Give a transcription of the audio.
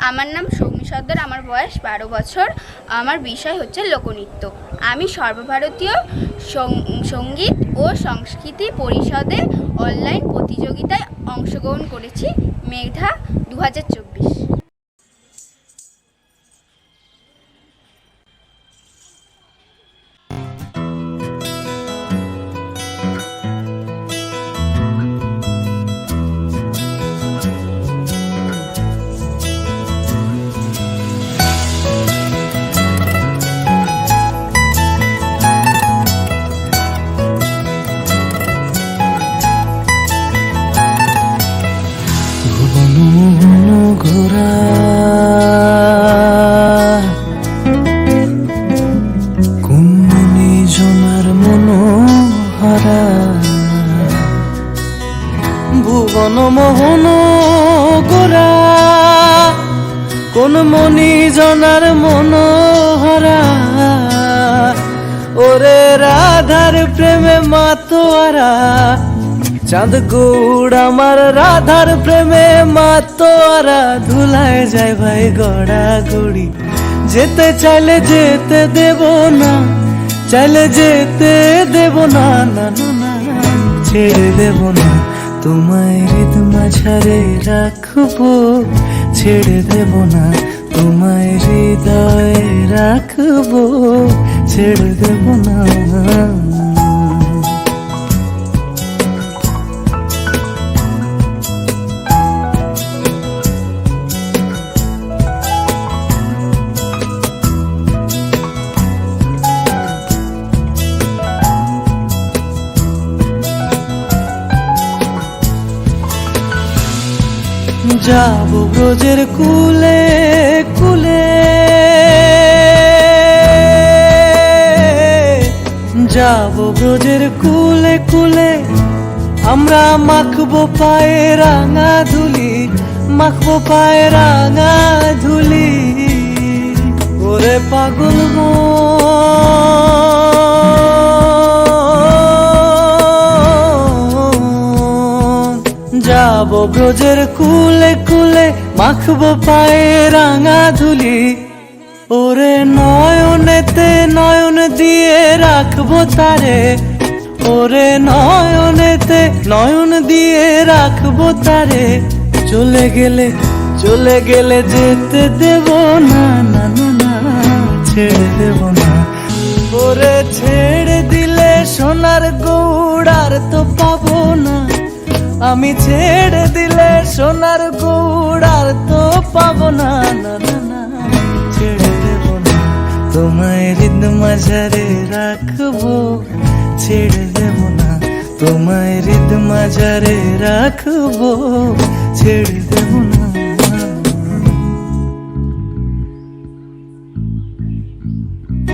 আমার নাম সৌমি সর্দার, আমার বয়স 12 বছর। আমার বিষয় হচ্ছে লোকনৃত্য। আমি সর্বভারতীয় সঙ্গীত ও সংস্কৃতি পরিষদে অনলাইন প্রতিযোগিতায় অংশগ্রহণ করেছি, মেধা 2024। ঘোরা কুমনি জনার মনোহরা ভুবন মোহন গোরা কোন মনি জনার মনোহরা ওরে রাধার প্রেমে মাতোয়ারা চাঁদ গৌড় আমার রাধার প্রেমে মাতোয়ারা ধুলায় যায় ভাই গড়া গড়ি যেতে চাইলে যেতে দেব না, চাইলে যেতে দেব না, না না না ছেড়ে দেব না তোমায় হৃদ মাঝারে রাখবো, ছেড়ে দেব না তোমায় হৃদয়ে রাখবো, ছেড়ে দেব না। যাব ব্রজের কুলে কুলে, যাব ব্রজের কুলে কুলে আমরা মাখবো পায়ে রাঙা ধুলি, মাখবো পায়ে রাঙা ধুলি ওরে পাগল যাব ব্রজের কুলে কুলে মাখবো পায়ে রাঙা ধুলি ওরে নয়নেতে নয়ন দিয়ে রাখবো তারে, ওরে নয়নেতে নয়ন দিয়ে রাখবো তারে চলে গেলে যেতে দেব না, না না না ছেড়ে দেব না ওরে ছেড়ে দিলে সোনার গৌড় আর তো পাবো না, আমি ছেড়ে দিলে সোনার গৌড় আর তো পাবো না, না না না ছেড়ে দেব না তোমায় হৃদ মাঝারে রাখবো, ছেড়ে দেব না তোমায় হৃদ মাঝারে রাখবো, ছেড়ে দেব না।